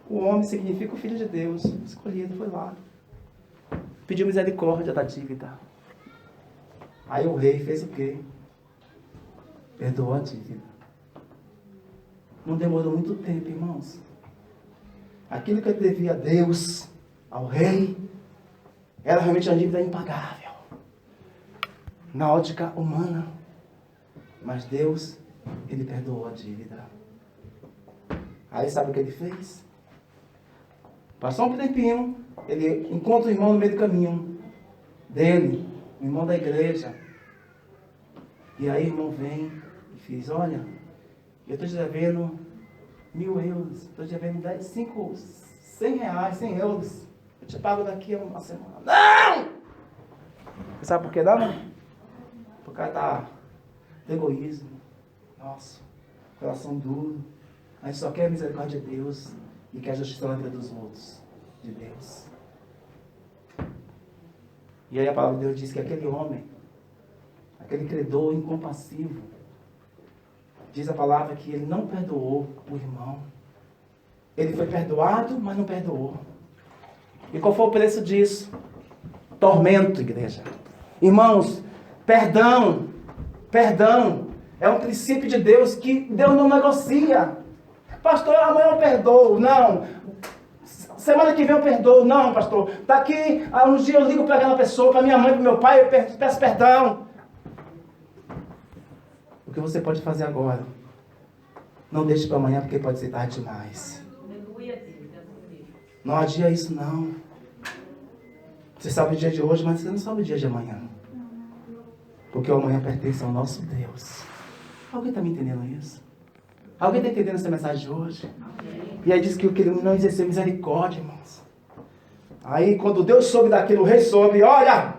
O homem significa o Filho de Deus. O escolhido foi lá. Pediu misericórdia da dívida. Aí o rei fez o quê? Perdoou a dívida. Não demorou muito tempo, irmãos. Aquilo que ele devia a Deus, ao rei, era realmente uma dívida impagável. Na ótica humana. Mas Deus, ele perdoou a dívida. Aí sabe o que ele fez? Passou um tempinho, ele encontra o irmão no meio do caminho dele, o irmão da igreja. E aí o irmão vem e diz, olha, eu estou te devendo 1.000 euros, estou te devendo 100 reais, 100 euros. Eu te pago daqui a uma semana. Não! Você sabe por que não? Por causa da egoísmo. Nossa, coração duro. A gente só quer a misericórdia de Deus e quer a justiça na vida dos outros. De Deus. E aí a palavra de Deus diz que aquele homem, aquele credor incompassivo, diz a palavra que ele não perdoou o irmão. Ele foi perdoado, mas não perdoou. E qual foi o preço disso? Tormento, igreja. Irmãos, perdão é um princípio de Deus que Deus não negocia. Pastor, amanhã eu perdoo. Não. Semana que vem eu perdoo. Não, pastor. Daqui a uns dias eu ligo para aquela pessoa, para minha mãe, para meu pai, eu peço perdão. O que você pode fazer agora? Não deixe para amanhã, porque pode ser tarde demais. Não adia isso, não. Você sabe o dia de hoje, mas você não sabe o dia de amanhã. Porque o amanhã pertence ao nosso Deus. Alguém está me entendendo isso? Alguém está entendendo essa mensagem de hoje? E aí diz que ele não exerceu misericórdia, irmãos. Aí quando Deus soube daquilo, o rei soube, olha,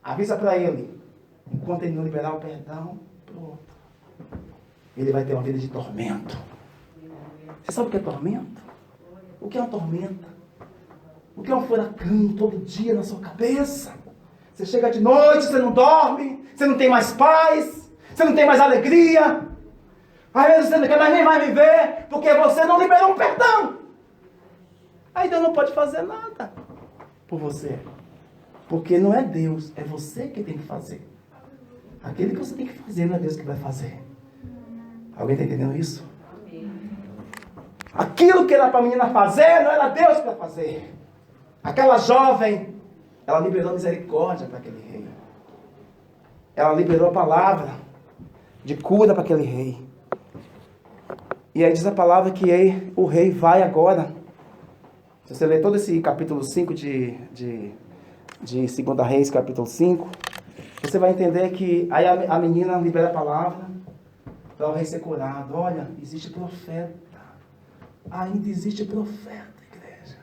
avisa para ele. Enquanto ele não liberar o perdão, pronto. Ele vai ter uma vida de tormento. Você sabe o que é tormento? O que é uma tormenta? O que é um furacão todo dia na sua cabeça? Você chega de noite, você não dorme, você não tem mais paz, você não tem mais alegria. Às vezes você não quer mais nem mais viver, porque você não liberou um perdão. Aí Deus não pode fazer nada por você. Porque não é Deus, é você que tem que fazer. Aquele que você tem que fazer não é Deus que vai fazer. Alguém está entendendo isso? Aquilo que era para a menina fazer, não era Deus que vai fazer. Aquela jovem, ela liberou misericórdia para aquele rei. Ela liberou a palavra de cura para aquele rei. E aí diz a palavra que o rei vai agora. Se você ler todo esse capítulo 5 de 2 Reis, capítulo 5, você vai entender que aí a menina libera a palavra para o rei ser curado. Olha, existe profeta. Ainda existe profeta, igreja.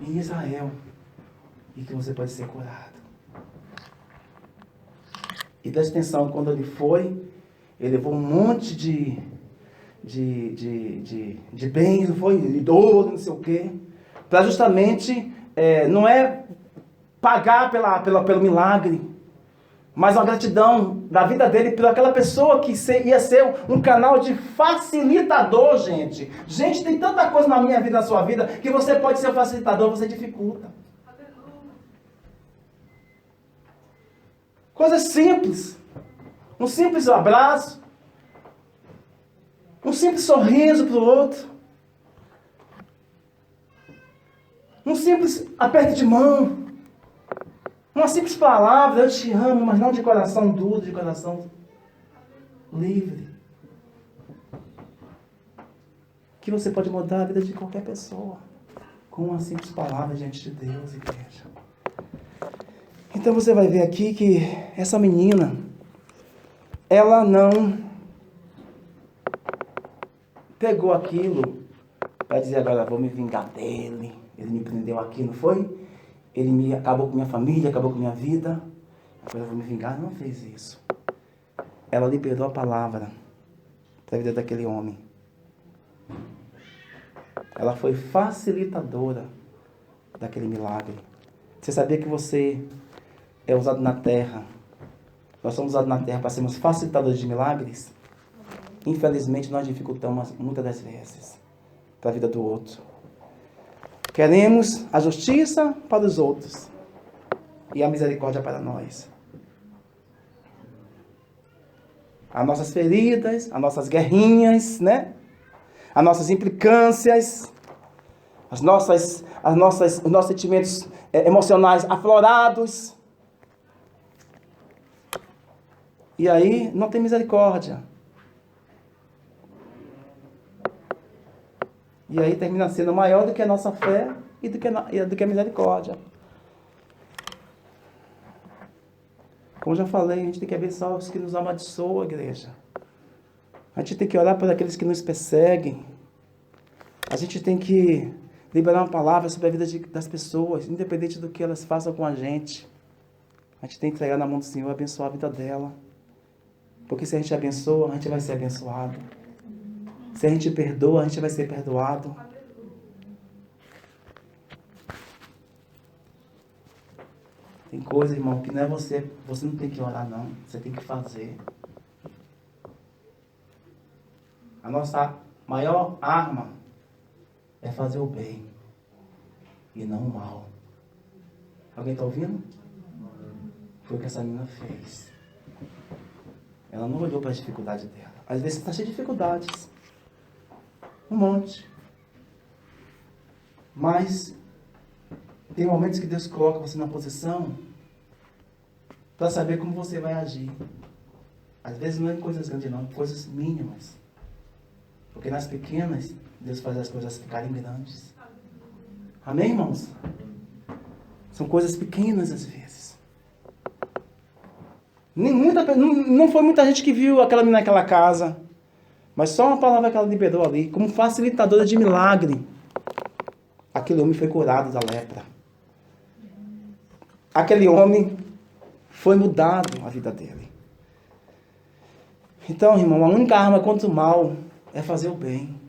Em Israel. E que você pode ser curado. E preste atenção, quando ele foi, ele levou um monte de bens, não foi? Idoso, não sei o quê. Para justamente, não é pagar pelo milagre, mas uma gratidão da vida dele por aquela pessoa que ia ser um canal de facilitador, gente. Gente, tem tanta coisa na minha vida, na sua vida, que você pode ser um facilitador, você dificulta. Coisas simples. Um simples abraço. Um simples sorriso para o outro. simples aperto de mão, uma simples palavra, eu te amo, mas não de coração duro, de coração livre. Que você pode mudar a vida de qualquer pessoa com uma simples palavra diante de Deus, igreja. Então você vai ver aqui que essa menina, ela não pegou aquilo para dizer agora vou me vingar dele. Ele me prendeu aqui, não foi? Ele acabou com minha família, acabou com minha vida. Agora eu vou me vingar. Não fez isso. Ela liberou a palavra para a vida daquele homem. Ela foi facilitadora daquele milagre. Você sabia que você é usado na terra? Nós somos usados na terra para sermos facilitadores de milagres? Infelizmente, nós dificultamos muitas das vezes para a vida do outro. Queremos a justiça para os outros e a misericórdia para nós. As nossas feridas, as nossas guerrinhas, né? As nossas implicâncias, os nossos sentimentos emocionais aflorados. E aí não tem misericórdia. E aí termina sendo maior do que a nossa fé e do que a misericórdia. Como já falei, a gente tem que abençoar os que nos amaldiçoam, igreja. A gente tem que orar por aqueles que nos perseguem. A gente tem que liberar uma palavra sobre a vida das pessoas, independente do que elas façam com a gente. A gente tem que entregar na mão do Senhor, abençoar a vida dela. Porque se a gente abençoa, a gente vai ser abençoado. Se a gente perdoa, a gente vai ser perdoado. Tem coisa, irmão, que não é você não tem que orar, não. Você tem que fazer. A nossa maior arma é fazer o bem e não o mal. Alguém está ouvindo? Foi o que essa menina fez. Ela não olhou para a dificuldade dela. Às vezes você está cheio de dificuldades. Um monte. Mas tem momentos que Deus coloca você na posição para saber como você vai agir. Às vezes não é coisas grandes não, coisas mínimas. Porque nas pequenas, Deus faz as coisas ficarem grandes. Amém, irmãos? São coisas pequenas às vezes. Não foi muita gente que viu aquela menina naquela casa. Mas só uma palavra que ela liberou ali, como facilitadora de milagre. Aquele homem foi curado da lepra. Aquele homem foi mudado a vida dele. Então, irmão, a única arma contra o mal é fazer o bem.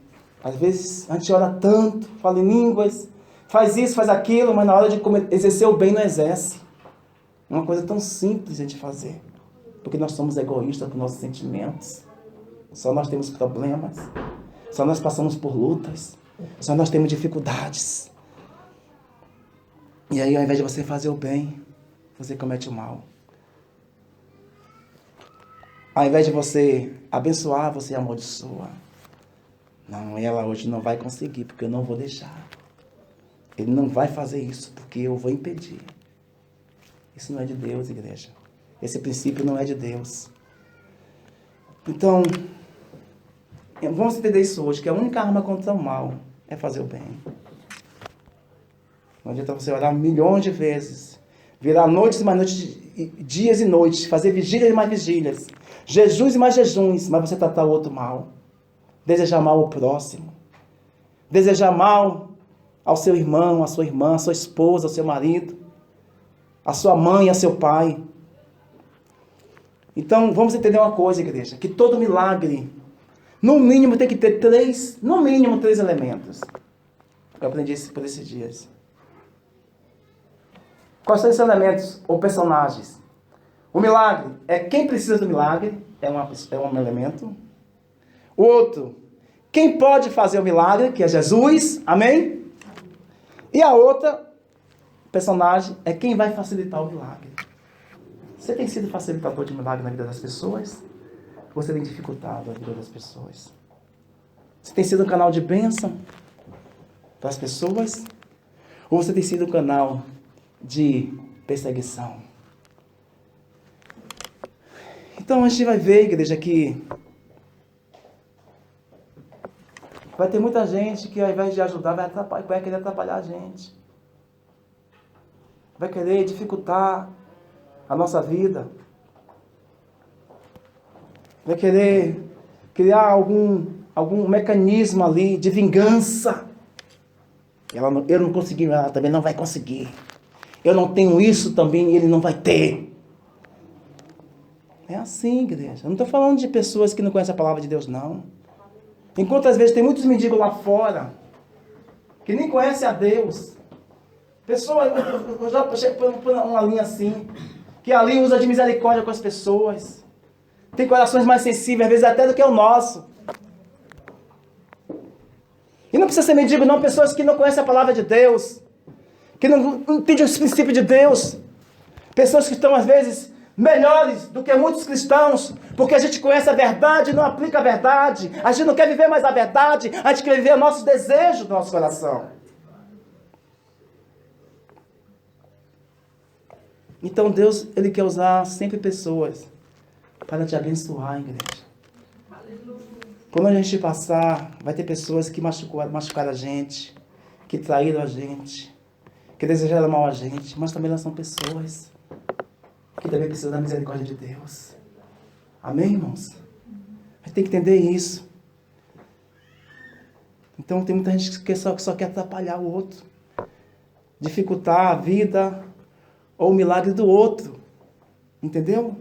Às vezes a gente ora tanto, fala em línguas, faz isso, faz aquilo, mas na hora de exercer o bem não exerce. É uma coisa tão simples a gente fazer. Porque nós somos egoístas com nossos sentimentos. Só nós temos problemas. Só nós passamos por lutas. Só nós temos dificuldades. E aí, ao invés de você fazer o bem, você comete o mal. Ao invés de você abençoar, você amaldiçoa. Não, ela hoje não vai conseguir, porque eu não vou deixar. Ele não vai fazer isso, porque eu vou impedir. Isso não é de Deus, igreja. Esse princípio não é de Deus. Então, vamos entender isso hoje, que a única arma contra o mal é fazer o bem. Não adianta você orar milhões de vezes, virar noites e mais noites, dias e noites, fazer vigílias e mais vigílias, jejuns e mais jejuns, mas você tratar o outro mal. Desejar mal ao próximo. Desejar mal ao seu irmão, à sua irmã, à sua esposa, ao seu marido, à sua mãe, a seu pai. Então, vamos entender uma coisa, igreja, que todo milagre, no mínimo, tem que ter três elementos. Eu aprendi isso por esses dias. Quais são esses elementos ou personagens? O milagre é quem precisa do milagre, é um elemento. O outro, quem pode fazer o milagre, que é Jesus, amém? E a outra personagem é quem vai facilitar o milagre. Você tem sido facilitador de milagre na vida das pessoas? Ou você tem dificultado a vida das pessoas? Você tem sido um canal de bênção para as pessoas? Ou você tem sido um canal de perseguição? Então a gente vai ver, igreja, que vai ter muita gente que ao invés de ajudar, vai querer atrapalhar a gente. Vai querer dificultar a nossa vida. Vai querer criar algum mecanismo ali de vingança. Eu não consegui, ela também não vai conseguir. Eu não tenho isso também, ele não vai ter. É assim, igreja. Eu não estou falando de pessoas que não conhecem a palavra de Deus, não. Enquanto às vezes tem muitos mendigos lá fora que nem conhecem a Deus. Pessoa, eu já chego por uma linha assim, que ali usa de misericórdia com as pessoas. Tem corações mais sensíveis, às vezes até do que o nosso. E não precisa ser mendigo, não. Pessoas que não conhecem a palavra de Deus, que não entendem os princípios de Deus. Pessoas que estão, às vezes, melhores do que muitos cristãos, porque a gente conhece a verdade e não aplica a verdade. A gente não quer viver mais a verdade, a gente quer viver nossos desejos do nosso coração. Então Deus, Ele quer usar sempre pessoas para te abençoar, igreja. Quando a gente passar, vai ter pessoas que machucaram a gente, que traíram a gente, que desejaram mal a gente, mas também elas são pessoas que também precisam da misericórdia de Deus. Amém, irmãos? A gente tem que entender isso. Então tem muita gente que só quer atrapalhar o outro, dificultar a vida ou o milagre do outro. Entendeu?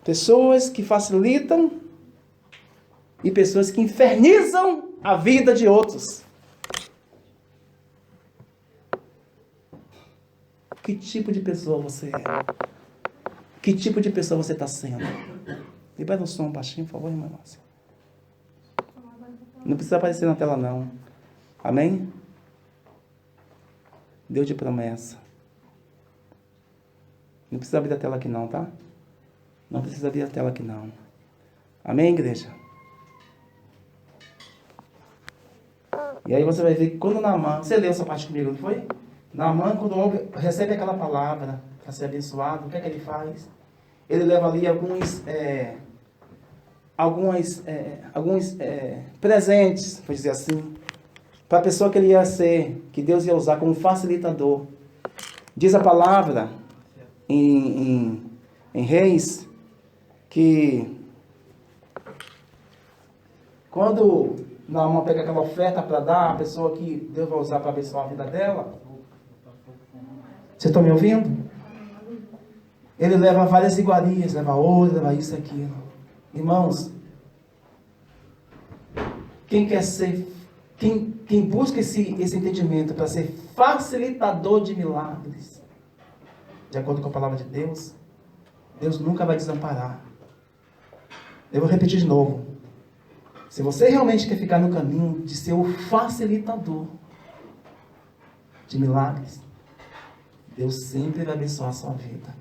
Pessoas que facilitam e pessoas que infernizam a vida de outros. Que tipo de pessoa você é? Que tipo de pessoa você está sendo? Libera um som baixinho, por favor, irmã Márcia. Não precisa aparecer na tela, não. Amém? Deus de promessa. Não precisa abrir a tela aqui, não, tá? Não precisa abrir a tela aqui, não. Amém, igreja? E aí você vai ver que quando Naamã... Você leu essa parte comigo, não foi? Naamã, quando o homem recebe aquela palavra para ser abençoado, o que é que ele faz? Ele leva ali alguns presentes, vou dizer assim, para a pessoa que ele ia ser, que Deus ia usar como facilitador. Diz a palavra em Reis que quando Naamã pega aquela oferta para dar, a pessoa que Deus vai usar para abençoar a vida dela, vocês estão me ouvindo? Ele leva várias iguarias, leva ouro, leva isso e aquilo. Irmãos, quem busca esse entendimento para ser facilitador de milagres, de acordo com a palavra de Deus, Deus nunca vai desamparar. Eu vou repetir de novo. Se você realmente quer ficar no caminho de ser o facilitador de milagres, Deus sempre vai abençoar a sua vida.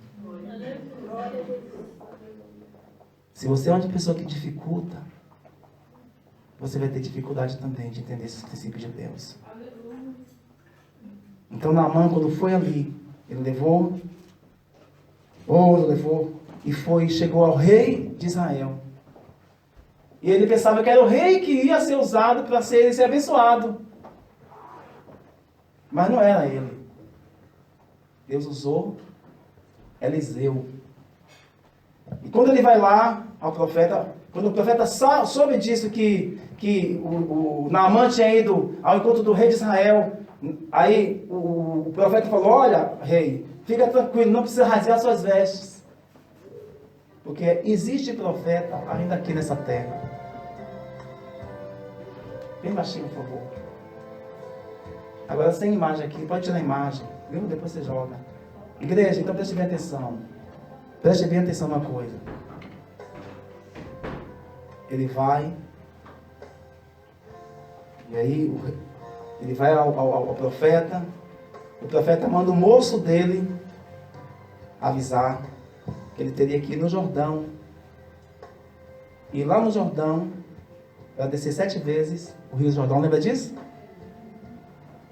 Se você é uma pessoa que dificulta, você vai ter dificuldade também de entender esses princípios de Deus. Então Naamã, quando foi ali, ele levou ouro, chegou ao rei de Israel. E ele pensava que era o rei que ia ser usado para ser abençoado. Mas não era ele. Deus usou Eliseu. E quando ele vai lá ao profeta, quando o profeta soube disso, que o Naamã tinha ido ao encontro do rei de Israel, aí o profeta falou: olha, rei, fica tranquilo, não precisa rasgar suas vestes. Porque existe profeta ainda aqui nessa terra. Bem baixinho, por favor. Agora sem imagem aqui, pode tirar a imagem, viu? Depois você joga. Igreja, então preste bem atenção. Preste bem atenção numa coisa. Ele vai, e aí ele vai ao profeta. O profeta manda o moço dele avisar que ele teria que ir no Jordão. E lá no Jordão, para descer 7 vezes o rio Jordão, lembra disso?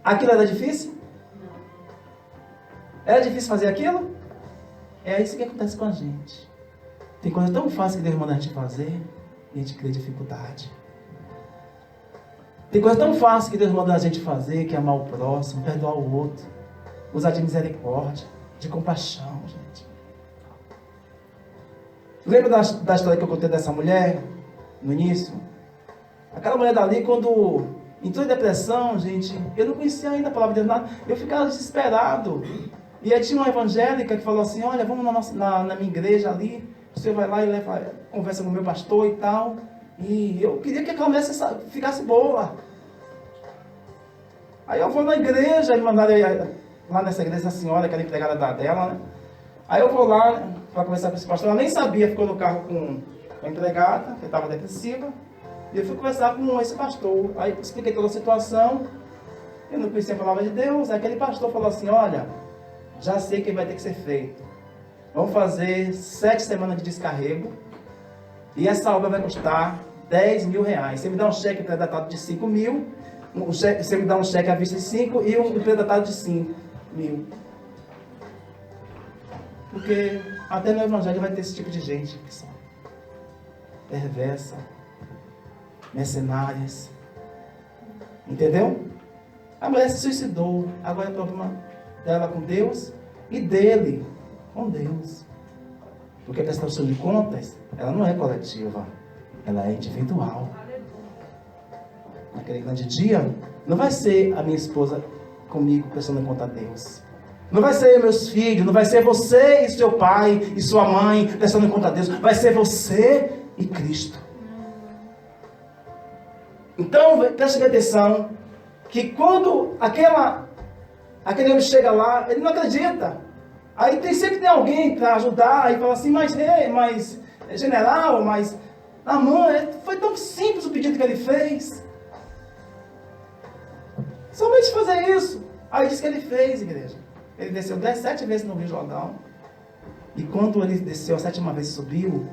Aquilo era difícil? Era difícil fazer aquilo? É isso que acontece com a gente. Tem coisa tão fácil que Deus manda a gente fazer e a gente cria dificuldade. Tem coisa tão fácil que Deus manda a gente fazer, que é amar o próximo, perdoar o outro, usar de misericórdia, de compaixão, gente. Lembra da história que eu contei dessa mulher, no início? Aquela mulher dali, quando entrou em depressão, gente, eu não conhecia ainda a palavra de Deus, nada. Eu ficava desesperado. E aí tinha uma evangélica que falou assim, olha, vamos na minha igreja ali, você vai lá e conversa com o meu pastor e tal. E eu queria que aquela mulher ficasse boa. Aí eu vou na igreja, me mandaram lá nessa igreja, a senhora, que era empregada dela, né? Aí eu vou lá para conversar com esse pastor, ela nem sabia, ficou no carro com a empregada, que estava depressiva. E eu fui conversar com esse pastor. Aí eu expliquei toda a situação, eu não conhecia a palavra de Deus. Aí aquele pastor falou assim, olha, já sei o que vai ter que ser feito. Vamos fazer 7 semanas de descarrego, e essa obra vai custar 10 mil reais. Você me dá um cheque pré-datado de 5 mil, você me dá um cheque à vista de 5 e um pré-datado de 5 mil. Porque até no evangelho vai ter esse tipo de gente que são perversa, mercenárias. Entendeu? A mulher se suicidou. Agora é problema dela com Deus e dele com Deus. Porque a prestação de contas, ela não é coletiva, ela é individual. Naquele grande dia, não vai ser a minha esposa comigo prestando conta a Deus. Não vai ser meus filhos, não vai ser você e seu pai e sua mãe prestando conta a Deus. Vai ser você e Cristo. Então, preste atenção, que quando aquele homem chega lá, ele não acredita. Aí sempre tem alguém para ajudar e fala assim, mas general, mas Naamã, foi tão simples o pedido que ele fez. Somente fazer isso. Aí diz que ele fez, igreja. Ele desceu 7 vezes no Rio Jordão. E quando ele desceu a 7ª vez e subiu,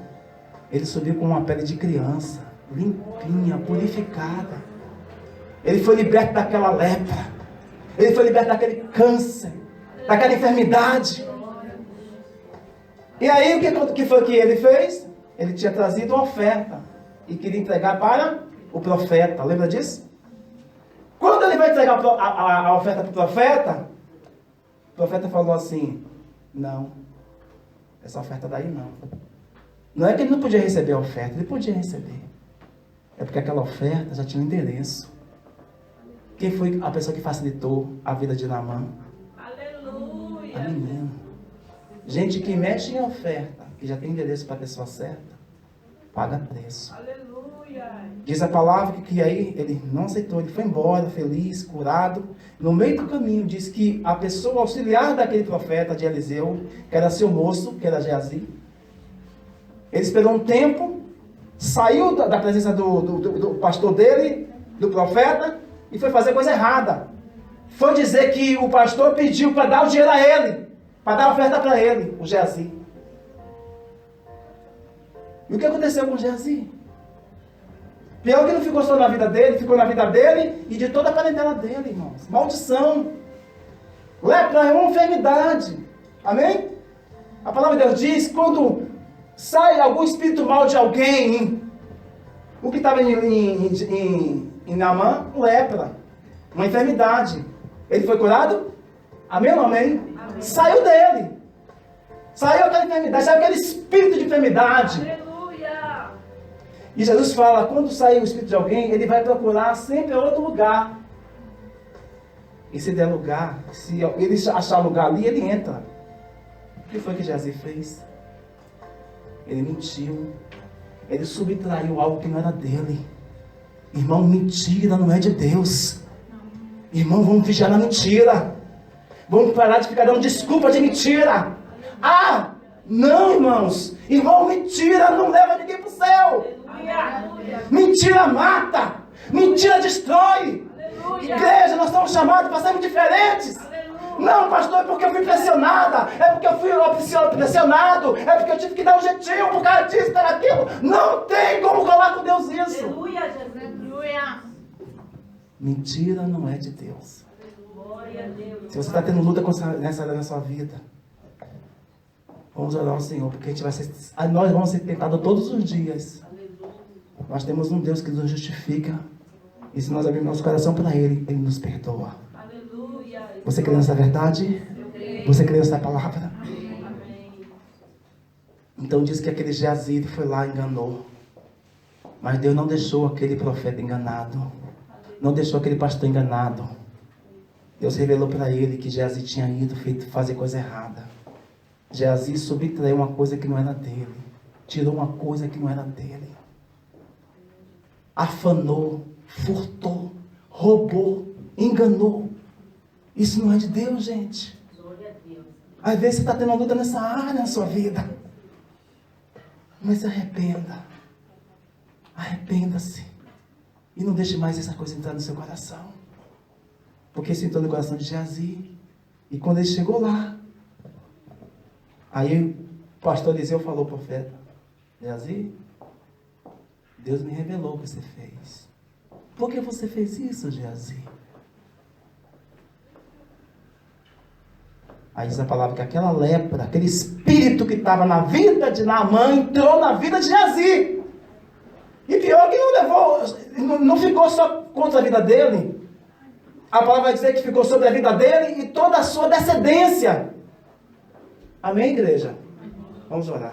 ele subiu com uma pele de criança, limpinha, purificada. Ele foi liberto daquela lepra. Ele foi liberto daquele câncer, daquela enfermidade. E aí o que foi que ele fez? Ele tinha trazido uma oferta e queria entregar para o profeta. Lembra disso? Quando ele vai entregar a oferta para o profeta falou assim, não, essa oferta daí não. Não é que ele não podia receber a oferta, ele podia receber. É porque aquela oferta já tinha um endereço. Quem foi a pessoa que facilitou a vida de Naamã? Aleluia. A menina. Gente que mexe em oferta, que já tem endereço para a pessoa certa, paga preço. Aleluia. Diz a palavra que aí ele não aceitou, ele foi embora, feliz, curado. No meio do caminho diz que a pessoa auxiliar daquele profeta de Eliseu, que era seu moço, que era Geazi, ele esperou um tempo, saiu da presença do pastor dele, do profeta, e foi fazer coisa errada. Foi dizer que o pastor pediu para dar o dinheiro a ele, para dar a oferta para ele, o Geazi. E o que aconteceu com o Geazi? Pior que não ficou só na vida dele, ficou na vida dele e de toda a parentela dele, irmãos. Maldição. Lepra é uma enfermidade. Amém? A palavra de Deus diz, quando sai algum espírito mal de alguém, o que estava em Naamã, lepra. Uma enfermidade. Ele foi curado? Amém ou não amém? Amém? Saiu dele. Saiu aquela enfermidade, saiu aquele espírito de enfermidade. Aleluia. E Jesus fala, quando sair o espírito de alguém, ele vai procurar sempre outro lugar. E se der lugar, se ele achar lugar ali, ele entra. O que foi que Geazi fez? Ele mentiu. Ele subtraiu algo que não era dele. Irmão, mentira não é de Deus. Irmão, vamos vigiar na mentira. Vamos parar de ficar dando desculpa de mentira. Ah, não, irmãos. Irmão, mentira não leva ninguém para o céu. Aleluia. Mentira mata. Mentira destrói. Aleluia. Igreja, nós estamos chamados para sermos diferentes. Aleluia. Não, pastor, é porque eu fui pressionada. É porque eu fui pressionado. É porque eu tive que dar um jeitinho por causa disso, por aquilo. Não tem como colar com Deus isso. Aleluia, Jesus. Aleluia. Mentira não é de Deus. Glória a Deus. Se você está tendo luta nessa área da sua vida, vamos orar ao Senhor, porque nós vamos ser tentados todos os dias. Nós temos um Deus que nos justifica. E se nós abrirmos nosso coração para Ele, Ele nos perdoa. Aleluia. Você crê nessa verdade? Você crê nessa palavra? Amém. Então diz que aquele Geazi foi lá e enganou. Mas Deus não deixou aquele profeta enganado. Não deixou aquele pastor enganado. Deus revelou para ele que Geazi tinha ido fazer coisa errada. Geazi subtraiu uma coisa que não era dele. Tirou uma coisa que não era dele. Afanou, furtou, roubou, enganou. Isso não é de Deus, gente. Às vezes você está tendo uma luta nessa área na sua vida. Mas se arrependa. Arrependa-se. E não deixe mais essa coisa entrar no seu coração. Porque isso entrou no coração de Geazi. E quando ele chegou lá, aí o pastor Eliseu falou ao profeta: Geazi, Deus me revelou o que você fez. Por que você fez isso, Geazi? Aí diz a palavra que aquela lepra, aquele espírito que estava na vida de Naamã, entrou na vida de Geazi. E pior que não ficou só contra a vida dele. A palavra vai dizer que ficou sobre a vida dele e toda a sua descendência. Amém, igreja? Vamos orar.